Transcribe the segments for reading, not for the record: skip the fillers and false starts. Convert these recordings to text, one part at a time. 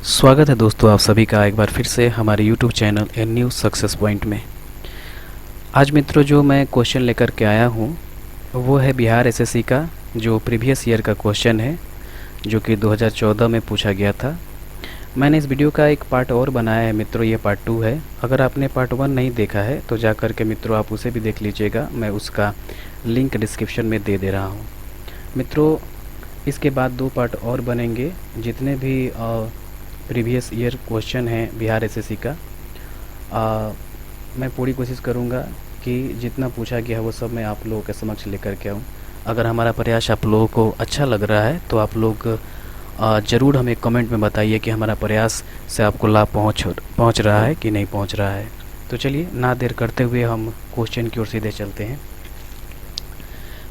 स्वागत है दोस्तों आप सभी का एक बार फिर से हमारे YouTube channel a new success point में। आज मित्रों जो मैं क्वेश्चन लेकर के आया हूँ वो है बिहार एसएससी का जो प्रीवियस ईयर का क्वेश्चन है जो कि 2014 में पूछा गया था। मैंने इस वीडियो का एक पार्ट और बनाया है मित्रों, ये पार्ट 2 है। अगर आपने पार्ट 1 नहीं देखा है तो जा कर के मित्रों आप उसे भी देख लीजिएगा, मैं उसका लिंक डिस्क्रिप्शन में दे रहा हूँ। मित्रों इसके बाद 2 पार्ट और बनेंगे। जितने भी प्रीवियस ईयर क्वेश्चन है बिहार एसएससी का मैं पूरी कोशिश करूंगा कि जितना पूछा गया है वो सब मैं आप लोगों के समक्ष लेकर के आऊँ। अगर हमारा प्रयास आप लोगों को अच्छा लग रहा है तो आप लोग ज़रूर हमें कमेंट में बताइए कि हमारा प्रयास से आपको लाभ पहुँच रहा है कि नहीं पहुँच रहा है। तो चलिए ना देर करते हुए हम क्वेश्चन की ओर सीधे चलते हैं।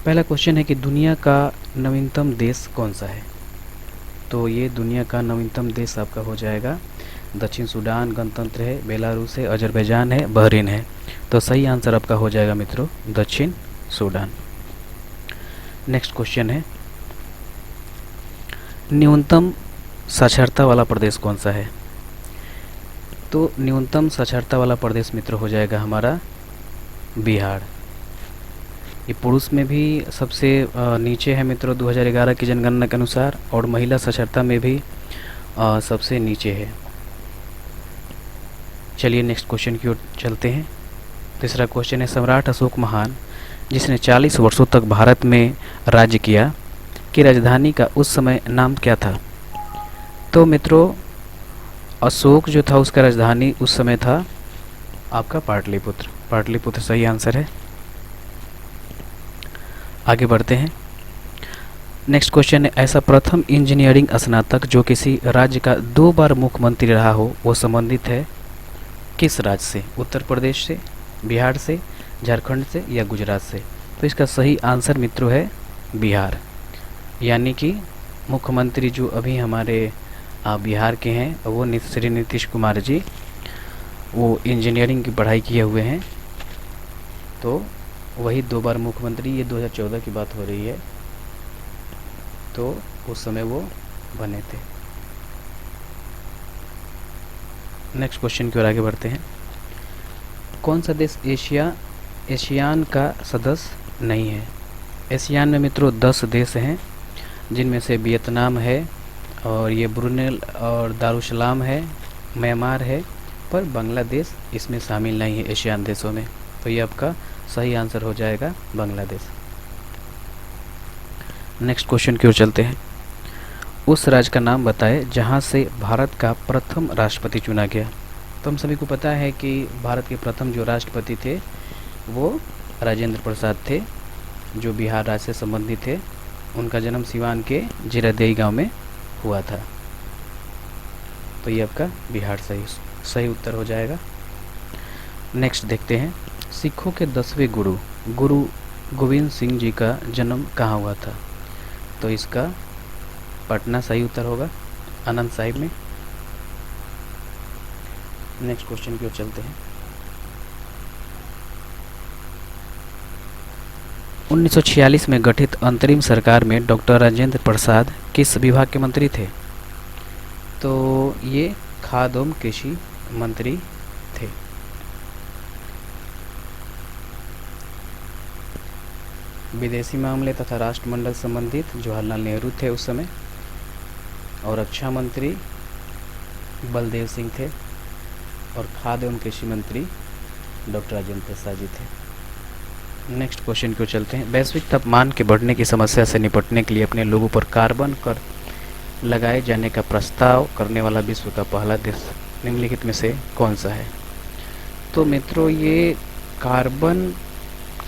पहला क्वेश्चन है कि दुनिया का नवीनतम देश कौन सा है। तो ये दुनिया का नवीनतम देश आपका हो जाएगा दक्षिण सूडान गणतंत्र है, बेलारूस है, अजरबैजान है, बहरीन है। तो सही आंसर आपका हो जाएगा मित्रों दक्षिण सूडान। नेक्स्ट क्वेश्चन है न्यूनतम साक्षरता वाला प्रदेश कौन सा है। तो न्यूनतम साक्षरता वाला प्रदेश मित्रों हो जाएगा हमारा बिहार। ये पुरुष में भी सबसे नीचे है मित्रों 2011 की जनगणना के अनुसार, और महिला साक्षरता में भी सबसे नीचे है। चलिए नेक्स्ट क्वेश्चन की ओर चलते हैं। तीसरा क्वेश्चन है सम्राट अशोक महान जिसने 40 वर्षों तक भारत में राज्य किया की राजधानी का उस समय नाम क्या था। तो मित्रों अशोक जो था उसका राजधानी उस समय था आपका पाटलिपुत्र। पाटलिपुत्र सही आंसर है। आगे बढ़ते हैं। नेक्स्ट क्वेश्चन है ऐसा प्रथम इंजीनियरिंग स्नातक जो किसी राज्य का 2 बार मुख्यमंत्री रहा हो वो संबंधित है किस राज्य से। उत्तर प्रदेश से, बिहार से, झारखंड से या गुजरात से। तो इसका सही आंसर मित्रों है बिहार। यानी कि मुख्यमंत्री जो अभी हमारे बिहार के हैं वो श्री नीतीश कुमार जी, वो इंजीनियरिंग की पढ़ाई किए हुए हैं। तो वही 2 बार मुख्यमंत्री, ये 2014 की बात हो रही है, तो उस समय वो बने थे। नेक्स्ट क्वेश्चन की ओर आगे बढ़ते हैं। कौन सा देश एशियान का सदस्य नहीं है। एशियान में मित्रों 10 देश हैं जिनमें से वियतनाम है और ये ब्रुनेई और दारुसलाम है, म्यांमार है, पर बांग्लादेश इसमें शामिल नहीं है एशियान देशों में। तो ये आपका सही आंसर हो जाएगा बांग्लादेश। नेक्स्ट क्वेश्चन की ओर चलते हैं। उस राज्य का नाम बताएं जहां से भारत का प्रथम राष्ट्रपति चुना गया। तो हम सभी को पता है कि भारत के प्रथम जो राष्ट्रपति थे वो राजेंद्र प्रसाद थे जो बिहार राज्य से संबंधित थे। उनका जन्म सिवान के जीरादेई गांव में हुआ था। तो ये आपका बिहार सही उत्तर हो जाएगा। नेक्स्ट देखते हैं सिखों के 10वें गुरु गोविंद सिंह जी का जन्म कहाँ हुआ था। तो इसका पटना सही उत्तर होगा, आनंद साहिब में। नेक्स्ट क्वेश्चन की ओर चलते हैं। 1946 में गठित अंतरिम सरकार में डॉक्टर राजेंद्र प्रसाद किस विभाग के मंत्री थे। तो ये खाद्य एवं कृषि मंत्री थे। विदेशी मामले तथा राष्ट्रमंडल संबंधित जवाहरलाल नेहरू थे उस समय, और रक्षा मंत्री बलदेव सिंह थे, और खाद्य एवं कृषि मंत्री डॉक्टर राजेंद्र प्रसाद जी थे। नेक्स्ट क्वेश्चन की ओर चलते हैं। वैश्विक तापमान के बढ़ने की समस्या से निपटने के लिए अपने लोगों पर कार्बन कर लगाए जाने का प्रस्ताव करने वाला विश्व का पहला देश निम्नलिखित में से कौन सा है। तो मित्रों ये कार्बन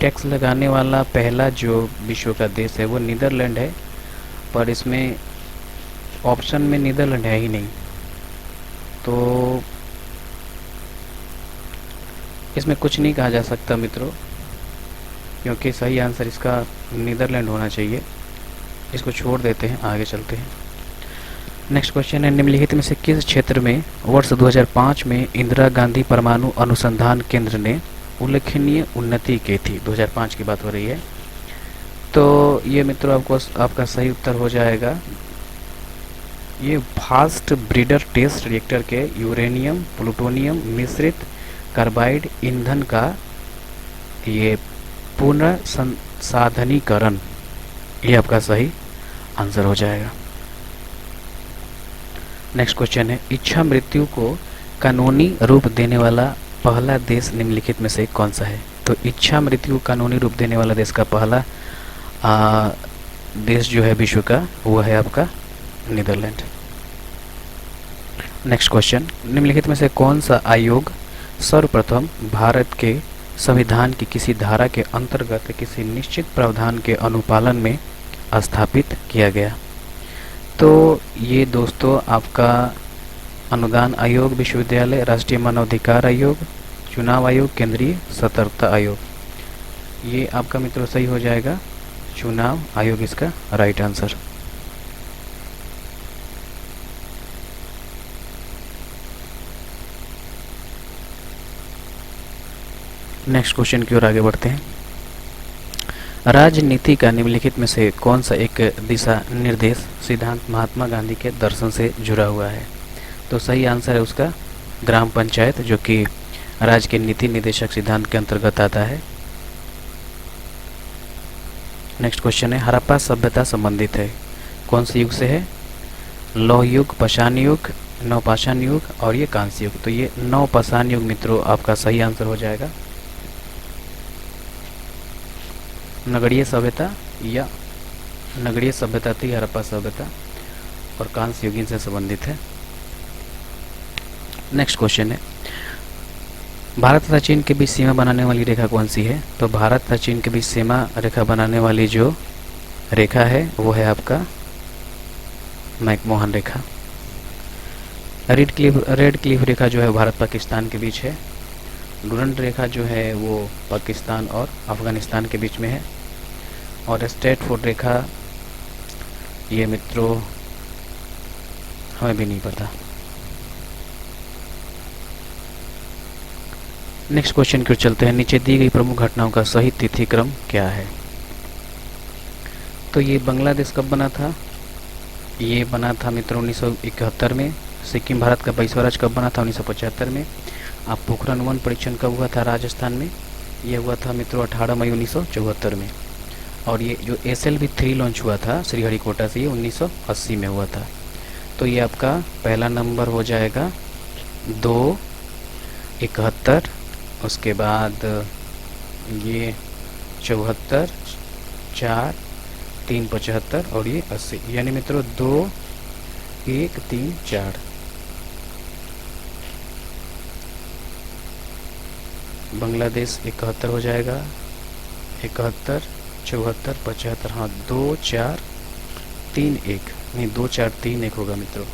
टैक्स लगाने वाला पहला जो विश्व का देश है वो नीदरलैंड है, पर इसमें ऑप्शन में नीदरलैंड है ही नहीं। तो इसमें कुछ नहीं कहा जा सकता मित्रों, क्योंकि सही आंसर इसका नीदरलैंड होना चाहिए। इसको छोड़ देते हैं, आगे चलते हैं। नेक्स्ट क्वेश्चन है निम्नलिखित में से किस क्षेत्र में वर्ष 2005 में इंदिरा गांधी परमाणु अनुसंधान केंद्र ने उल्लेखनीय उन्नति की थी। 2005 की बात हो रही है। तो ये मित्रों आपका सही उत्तर हो जाएगा ये फास्ट ब्रीडर टेस्ट रिएक्टर के यूरेनियम प्लूटोनियम मिश्रित कार्बाइड ईंधन का ये पुनर्संसाधनीकरण, ये आपका सही आंसर हो जाएगा। नेक्स्ट क्वेश्चन है, इच्छा मृत्यु को कानूनी रूप देने वाला पहला देश निम्नलिखित में से कौन सा है? तो इच्छा मृत्यु को कानूनी रूप देने वाला देश का पहला देश जो है विश्व का, वो है आपका नीदरलैंड। नेक्स्ट क्वेश्चन, निम्नलिखित में से कौन सा आयोग सर्वप्रथम भारत के संविधान की किसी धारा के अंतर्गत किसी निश्चित प्रावधान के अनुपालन में स्थापित किया गया? तो ये दोस्तों आपका अनुदान आयोग, विश्वविद्यालय, राष्ट्रीय मानवाधिकार आयोग, चुनाव आयोग, केंद्रीय सतर्कता आयोग। ये आपका मित्रों सही हो जाएगा, चुनाव आयोग इसका राइट आंसर। नेक्स्ट क्वेश्चन की ओर आगे बढ़ते हैं। राजनीति का निम्नलिखित में से कौन सा एक दिशा निर्देश सिद्धांत महात्मा गांधी के दर्शन से जुड़ा हुआ है? तो सही आंसर है उसका ग्राम पंचायत, जो कि राज्य के नीति निदेशक सिद्धांत के अंतर्गत आता है। नेक्स्ट क्वेश्चन है, हड़प्पा सभ्यता संबंधित है कौन से युग से है? लौह युग, पाषाण युग, नवपाषाण युग और ये कांस्य युग। तो ये नवपाषाण युग मित्रों आपका सही आंसर हो जाएगा। नगरीय सभ्यता या नगरीय सभ्यता थी हड़प्पा सभ्यता, और कांस्य युग से संबंधित है। नेक्स्ट क्वेश्चन है, भारत तथा चीन के बीच सीमा बनाने वाली रेखा कौन सी है? तो भारत तथा चीन के बीच सीमा रेखा बनाने वाली जो रेखा है वो है आपका मैकमोहन रेखा। रेड क्लिफ रेखा जो है भारत पाकिस्तान के बीच है। डुरंड रेखा जो है वो पाकिस्तान और अफगानिस्तान के बीच में है। और स्ट्रेटफोर्ड रेखा ये मित्रों हमें भी नहीं पता। नेक्स्ट क्वेश्चन की ओर चलते हैं। नीचे दी गई प्रमुख घटनाओं का सही तिथि क्रम क्या है? तो ये बांग्लादेश कब बना था? ये बना था मित्रों 1971 में। सिक्किम भारत का 22वां राज्य कब बना था? 1975 में। आप पोखरण 1 परीक्षण कब हुआ था राजस्थान में? ये हुआ था मित्रों 18 मई 1974 में। और ये जो SLV-3 लॉन्च हुआ था श्रीहरिकोटा से, ये 1980 में हुआ था। तो ये आपका पहला नंबर हो जाएगा 271, उसके बाद ये 74, 4, 3, 75 और ये 80, यानी मित्रों 2, 1, 3, 4। बांग्लादेश 71 हो जाएगा, 71, 74, 75, हाँ 2, 4, 3, 1, नहीं 2, 4, 3, 1 होगा मित्रों।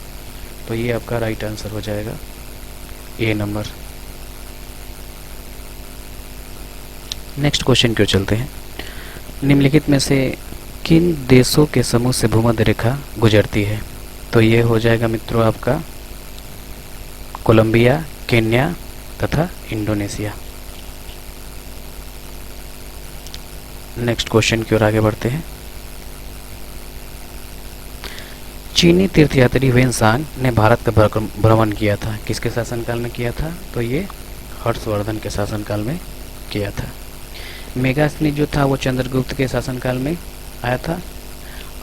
तो ये आपका राइट आंसर हो जाएगा ए नंबर। नेक्स्ट क्वेश्चन की ओर चलते हैं। निम्नलिखित में से किन देशों के समूह से भूमध्य रेखा गुजरती है? तो ये हो जाएगा मित्रों आपका कोलंबिया, केन्या तथा इंडोनेशिया। नेक्स्ट क्वेश्चन की ओर आगे बढ़ते हैं। चीनी तीर्थयात्री वेनसांग ने भारत का भ्रमण किया था, किसके शासनकाल में किया था? तो ये हर्षवर्धन के शासनकाल में किया था। मेगास्थनीज जो था वो चंद्रगुप्त के शासनकाल में आया था,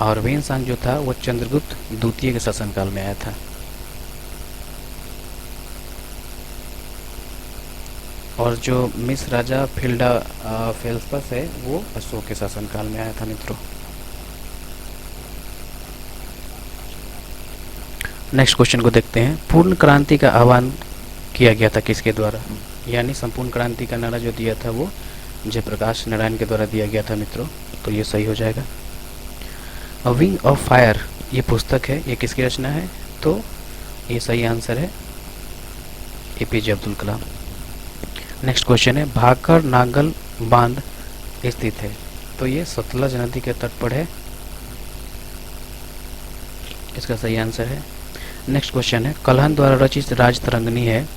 और वेनसांग जो था वो चंद्रगुप्त द्वितीय के शासनकाल में आया था। और जो मिस्र राजा फेल्सपस है वो अशोक के शासनकाल में आया था मित्रों। नेक्स्ट क्वेश्चन को देखते हैं। पूर्ण क्रांति का आह्वान किया गया था किसके द्वारा? यानी संपूर्ण क्रांति का नारा जो दिया था वो जयप्रकाश नारायण के द्वारा दिया गया था मित्रों। तो ये सही हो जाएगा। अ विंग ऑफ फायर ये पुस्तक है, ये किसकी रचना है? तो ये सही आंसर है APJ Abdul Kalam. Next question है, भाकर नागल बांध स्थित है? तो ये सतलज नदी के तट पर है, इसका सही आंसर है। नेक्स्ट क्वेश्चन है, कल्हन द्वारा रचित राजतरंगिणी है,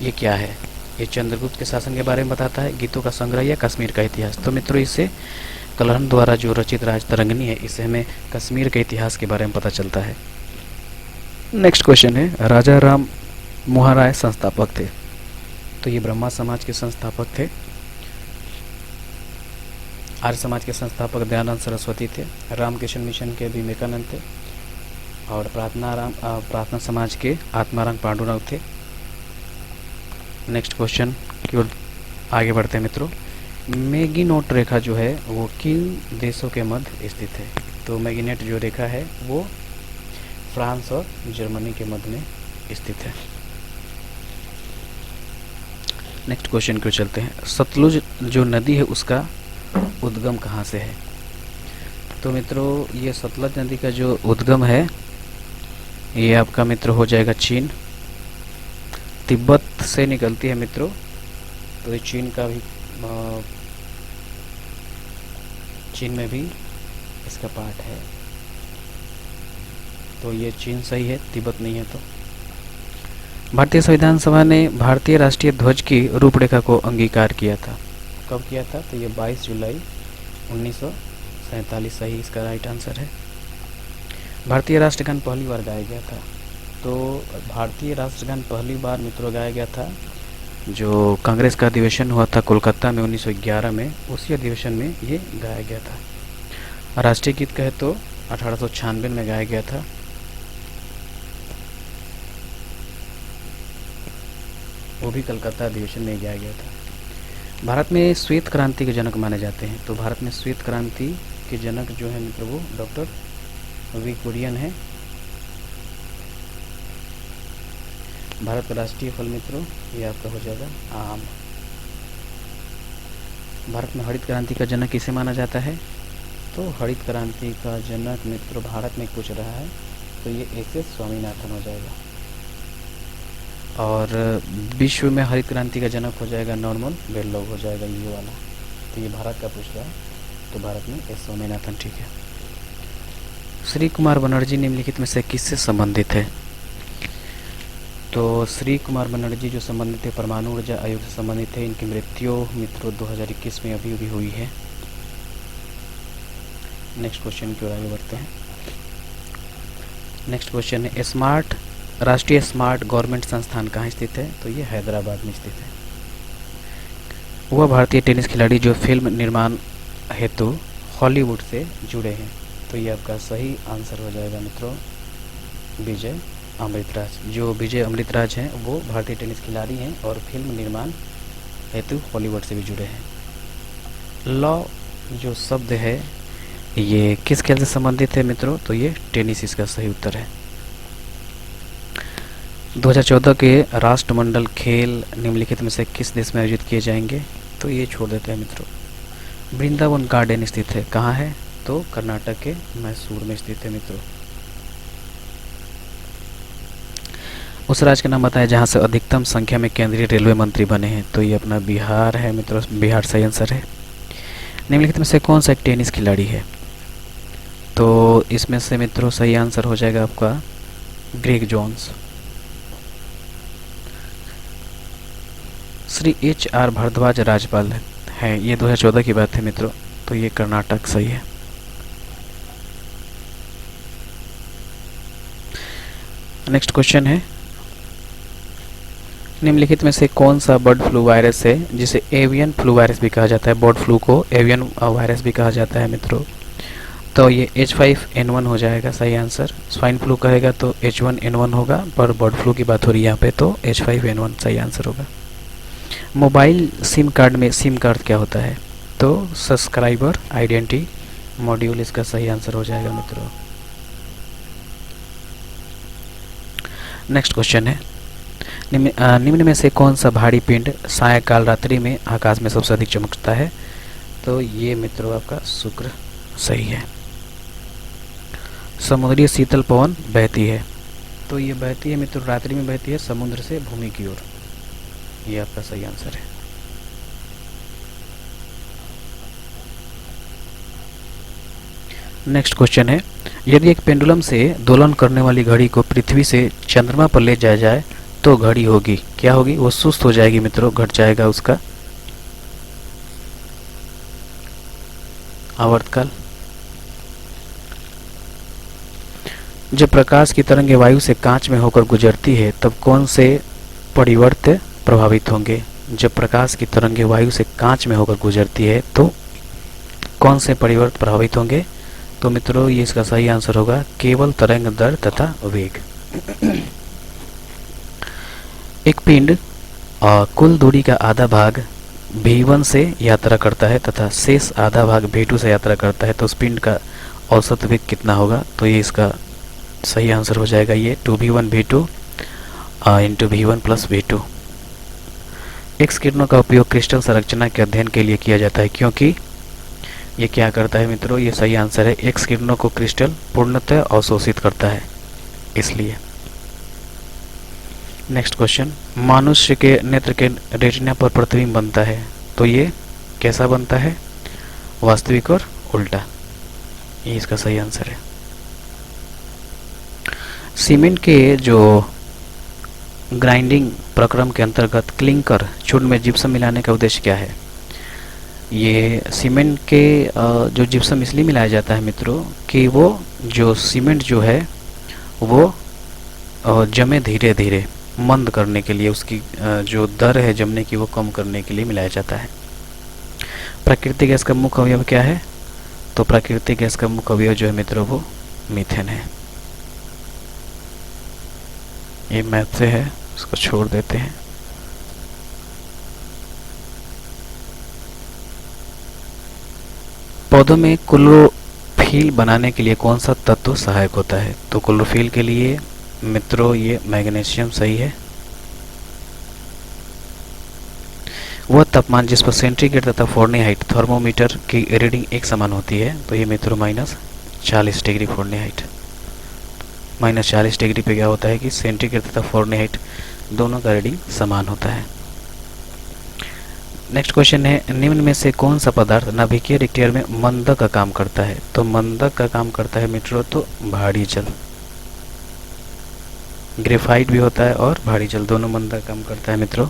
ये क्या है? ये चंद्रगुप्त के शासन के बारे में बताता है, गीतों का संग्रह या कश्मीर का इतिहास? तो मित्रों इससे कल्हन द्वारा जो रचित राजतरंगिणी है, इससे हमें कश्मीर के इतिहास के बारे में पता चलता है। नेक्स्ट क्वेश्चन है, राजा राम मोहन राय संस्थापक थे। तो ये ब्रह्मा समाज के संस्थापक थे। आर्य समाज के संस्थापक दयानंद सरस्वती थे। रामकृष्ण मिशन के विवेकानंद थे। और प्रार्थना समाज के आत्माराम पांडुरंग थे। नेक्स्ट क्वेश्चन की ओर आगे बढ़ते हैं मित्रों। मैगीनोट रेखा जो है वो किन देशों के मध्य स्थित है? तो मैगीनेट जो रेखा है वो फ्रांस और जर्मनी के मध्य में स्थित है। नेक्स्ट क्वेश्चन को चलते हैं। सतलुज जो नदी है उसका उद्गम कहाँ से है? तो मित्रों ये सतलज नदी का जो उद्गम है ये आपका मित्र हो जाएगा चीन। तिब्बत से निकलती है मित्रों। तो ये चीन का भी चीन में भी इसका पार्ट है। तो ये चीन सही है, तिब्बत नहीं है। तो भारतीय संविधान सभा ने भारतीय राष्ट्रीय ध्वज की रूपरेखा को अंगीकार किया था। कब किया था? तो ये 22 जुलाई 1947 सही इसका राइट आंसर है। भारतीय राष्ट्रगान पहली बार गाया गया था। तो भारतीय राष्ट्रगान पहली बार मित्रों गाया गया था जो कांग्रेस का अधिवेशन हुआ था कोलकाता में 1911 में, उसी अधिवेशन में ये गाया गया था। राष्ट्रीय गीत कहे तो 1896 में गाया गया था। वो भी कलकत्ता अधिवेशन में गाया गया था। भारत में श्वेत क्रांति के जनक माने जाते हैं। तो भारत में श्वेत क्रांति के जनक जो है मित्र वो डॉक्टर वी कुरियन है। भारत का राष्ट्रीय फल मित्रों ये आपका हो जाएगा आम। भारत में हरित क्रांति का जनक किसे माना जाता है? तो हरित क्रांति का जनक मित्रों भारत में कुछ रहा है तो ये एस स्वामीनाथन हो जाएगा। और विश्व में हरित क्रांति का जनक हो जाएगा नॉर्मन बेरलॉग हो जाएगा ये वाला। तो ये भारत का पूछ रहा है तो भारत में एस स्वामीनाथन ठीक है। श्री कुमार बनर्जी निम्नलिखित में से किससे संबंधित है? तो श्री कुमार बनर्जी जो संबंधित है परमाणु ऊर्जा आयोग से संबंधित है। इनकी मृत्यु मित्रों 2021 में अभी हुई है। नेक्स्ट क्वेश्चन की ओर आगे बढ़ते हैं। नेक्स्ट क्वेश्चन है, स्मार्ट राष्ट्रीय स्मार्ट गवर्नमेंट संस्थान कहाँ स्थित है? तो ये हैदराबाद में स्थित है। वह भारतीय टेनिस खिलाड़ी जो फिल्म निर्माण हेतु हॉलीवुड से जुड़े हैं। तो ये आपका सही आंसर हो जाएगा मित्रों विजय अमृतराज। जो विजय अमृतराज हैं वो भारतीय टेनिस खिलाड़ी हैं और फिल्म निर्माण हेतु हॉलीवुड से भी जुड़े हैं। लॉ जो शब्द है ये किस खेल से संबंधित है मित्रों? तो ये टेनिस इसका सही उत्तर है। 2014 के राष्ट्रमंडल खेल निम्नलिखित में से किस देश में आयोजित किए जाएंगे? तो ये छोड़ देते हैं मित्रों। वृंदावन गार्डन स्थित है, कहाँ है? तो कर्नाटक के मैसूर में स्थित है मित्रों। उस राज्य का नाम बताया जहाँ से अधिकतम संख्या में केंद्रीय रेलवे मंत्री बने हैं। तो ये अपना बिहार है मित्रों, बिहार सही आंसर है। निम्नलिखित में से कौन सा एक टेनिस खिलाड़ी है? तो इसमें से मित्रों सही आंसर हो जाएगा आपका Greg Johns. Shri HR Bhardwaj राज्यपाल है, ये 2014 की बात है मित्रों। तो ये कर्नाटक सही है। नेक्स्ट क्वेश्चन है, निम्नलिखित में से कौन सा बर्ड फ्लू वायरस है जिसे एवियन फ्लू वायरस भी कहा जाता है? बर्ड फ्लू को एवियन वायरस भी कहा जाता है मित्रों। तो ये H5N1 हो जाएगा सही आंसर। स्वाइन फ्लू कहेगा तो H1N1 होगा, पर बर्ड फ्लू की बात हो रही है यहाँ पे तो H5N1 सही आंसर होगा। मोबाइल सिम कार्ड में सिम कार्ड क्या होता है? तो सब्सक्राइबर आइडेंटिटी मॉड्यूल इसका सही आंसर हो जाएगा मित्रों। नेक्स्ट क्वेश्चन है, निम्न में से कौन सा भारी पिंड सायंकाल रात्रि में आकाश में सबसे अधिक चमकता है? तो ये मित्रों आपका शुक्र सही है। समुद्री शीतल पवन बहती है। तो ये बहती है मित्रों रात्रि में बहती है समुद्र से भूमि की ओर। ये आपका सही आंसर है। नेक्स्ट क्वेश्चन है, यदि एक पेंडुलम से दोलन करने वाली घड़ी को पृथ्वी से चंद्रमा पर ले जाया जाए तो घड़ी होगी क्या होगी? वो सुस्त हो जाएगी मित्रों, घट जाएगा उसका आवर्तकाल। जब प्रकाश की तरंगें वायु से कांच में होकर गुजरती है तब कौन से परिवर्त प्रभावित होंगे? जब प्रकाश की तरंगें वायु से कांच में होकर गुजरती है तो कौन से परिवर्त प्रभावित होंगे? तो मित्रों ये इसका सही आंसर होगा केवल तरंग दर तथा वेग। एक पिंड कुल दूरी का आधा भाग v1 से यात्रा करता है तथा शेष आधा भाग v2 से यात्रा करता है, तो उस पिंड का औसत वेग कितना होगा? तो ये इसका सही आंसर हो जाएगा ये 2v1 v2 into v1 plus v2। X किरणों का उपयोग क्रिस्टल संरचना के अध्ययन के लिए किया जाता है क्योंकि ये क्या करता है मित्रों? ये सही आंसर है, एक्स किरणों को क्रिस्टल पूर्णतः अवशोषित करता है इसलिए। नेक्स्ट क्वेश्चन, मनुष्य के नेत्र के रेटिना पर प्रतिबिंब बनता है, तो ये कैसा बनता है? वास्तविक और उल्टा, ये इसका सही आंसर है। सीमेंट के जो ग्राइंडिंग प्रक्रम के अंतर्गत क्लिंकर चूर्ण में जिप्सम मिलाने का उद्देश्य क्या है? ये सीमेंट के जो जिप्सम इसलिए मिलाया जाता है मित्रों कि वो जो सीमेंट जो है वो जमे धीरे धीरे, मंद करने के लिए, उसकी जो दर है जमने की वो कम करने के लिए मिलाया जाता है। प्राकृतिक गैस का मुख्य अवयव क्या है? तो प्राकृतिक गैस का मुख्य अवयव जो है मित्रों वो मीथेन है। ये मैथ से है, इसको छोड़ देते हैं। पौधों में क्लोरोफिल बनाने के लिए कौन सा तत्व सहायक होता है? तो क्लोरोफिल के लिए मित्रों ये मैग्नीशियम सही है। वह तापमान जिस पर सेंटीग्रेड तथा फ़ारेनहाइट थर्मोमीटर की रीडिंग एक समान होती है, तो ये मित्रों -40 डिग्री फ़ारेनहाइट। -40 डिग्री पे क्या होता है कि सेंटीग्रेड तथा फ़ारेनहाइट दोनों का रीडिंग समान होता है। नेक्स्ट क्वेश्चन है, निम्न में से कौन सा पदार्थ नाभिकीय रिक्टियर में मंदक का काम करता है? तो मंदक का काम करता है मित्रों तो भारी जल। ग्रेफाइट भी होता है और भारी जल दोनों मंदक का काम करता है मित्रों।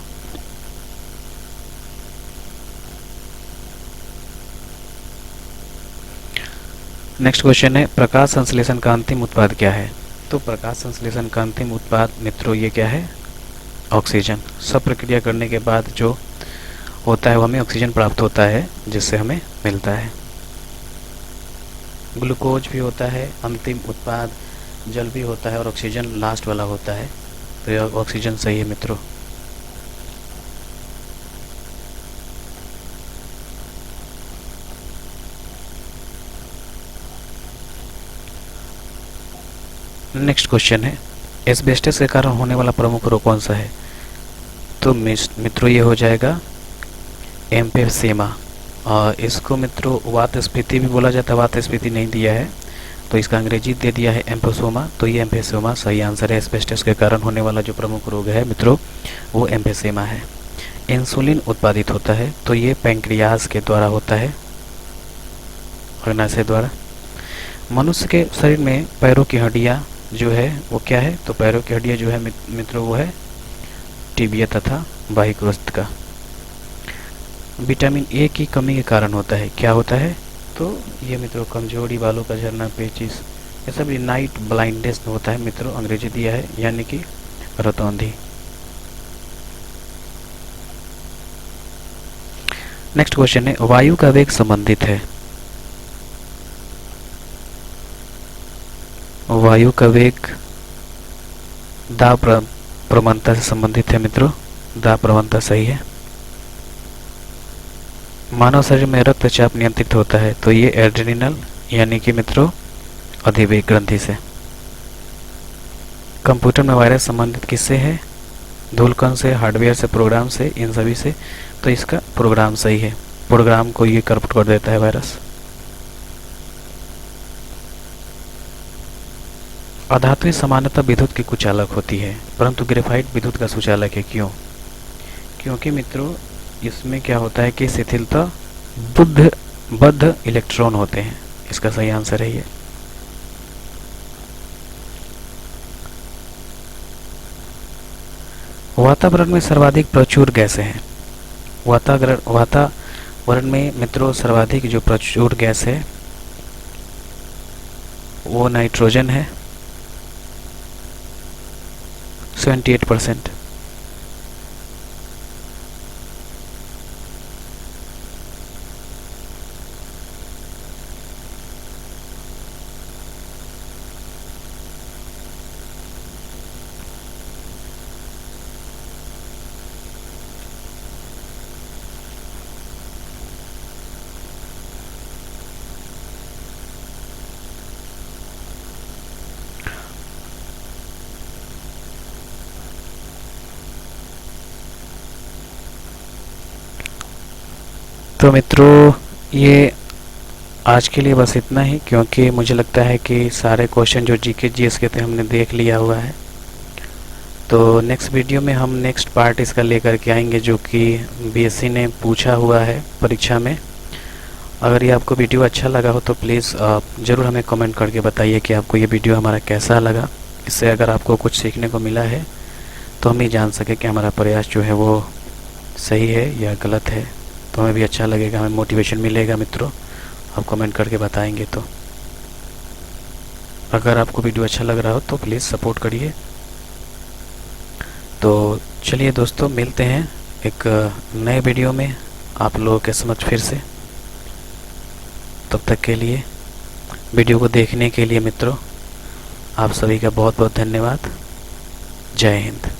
नेक्स्ट क्वेश्चन है, प्रकाश संश्लेषण का अंतिम उत्पाद क्या है? तो प्रकाश संश्लेषण का अंतिम उत्पाद मित्रों ये क्या है? ऑक्सीजन। सब प्रक्रिया करने के बाद जो होता है वो हमें ऑक्सीजन प्राप्त होता है, जिससे हमें मिलता है। ग्लूकोज भी होता है अंतिम उत्पाद, जल भी होता है और ऑक्सीजन लास्ट वाला होता है, तो यह ऑक्सीजन सही है मित्रों। नेक्स्ट क्वेश्चन है, एस्बेस्टस के कारण होने वाला प्रमुख रोग कौन सा है? तो मित्रों ये हो जाएगा एम्फीसेमा। और इसको मित्रों वातस्फीति भी बोला जाता है, वातस्फीति नहीं दिया है तो इसका अंग्रेजी दे दिया है एम्फीसेमा, तो ये एम्फीसेमा सही आंसर है। एस्बेस्टस के कारण होने वाला जो प्रमुख रोग है मित्रों वो एम्फीसेमा है। इंसुलिन उत्पादित होता है, तो ये पैंक्रियाज के द्वारा होता है, अग्नाशय द्वारा। मनुष्य के शरीर में पैरों की हड्डियाँ जो है वो क्या है? तो पैरों की हड्डियाँ जो है मित्रों वो है टिबिया तथा बाह्यक्रोस्त का। विटामिन ए की कमी के कारण होता है, क्या होता है? तो ये मित्रों कमजोरी, बालों का झड़ना, पेचिश, ये सब नाइट ब्लाइंडनेस होता है मित्रों, अंग्रेजी दिया है यानी कि रतौंधी। नेक्स्ट क्वेश्चन है, वायु का वेग संबंधित है। वायु का वेग दाब प्रवणता से संबंधित है मित्रों, दाब प्रवणता सही है। मानव शरीर में रक्तचाप नियंत्रित होता है, तो ये एड्रेनल यानी कि मित्रों अधिवेग ग्रंथि से। कंप्यूटर में वायरस संबंधित किससे है? धूलकण से, हार्डवेयर से, प्रोग्राम से, इन सभी से, तो इसका प्रोग्राम सही है। प्रोग्राम को ये करप्ट कर देता है वायरस। अधात्विक सामान्यतः विद्युत की कुचालक होती है, परंतु ग्रेफाइट विद्युत का सुचालक है, क्यों? क्योंकि मित्रों इसमें क्या होता है कि शिथिलता बद्ध इलेक्ट्रॉन होते हैं, इसका सही आंसर है ये। वातावरण में सर्वाधिक प्रचुर गैसें हैं। वातावरण में मित्रों सर्वाधिक जो प्रचुर गैस है वो नाइट्रोजन है, 78%। तो मित्रों, ये आज के लिए बस इतना ही, क्योंकि मुझे लगता है कि सारे क्वेश्चन जो जीके जीएस के थे हमने देख लिया हुआ है। तो नेक्स्ट वीडियो में हम नेक्स्ट पार्ट इसका लेकर के आएंगे, जो कि बीएससी ने पूछा हुआ है परीक्षा में। अगर ये आपको वीडियो अच्छा लगा हो तो प्लीज़ आप ज़रूर हमें कमेंट करके बताइए कि आपको ये वीडियो हमारा कैसा लगा। इससे अगर आपको कुछ सीखने को मिला है तो हम ये जान सके कि हमारा प्रयास जो है वो सही है या गलत है। तो हमें भी अच्छा लगेगा, हमें मोटिवेशन मिलेगा मित्रों, आप कमेंट करके बताएंगे। तो अगर आपको वीडियो अच्छा लग रहा हो तो प्लीज़ सपोर्ट करिए। तो चलिए दोस्तों, मिलते हैं एक नए वीडियो में आप लोगों के समक्ष फिर से। तब तक के लिए वीडियो को देखने के लिए मित्रों आप सभी का बहुत बहुत धन्यवाद। जय हिंद।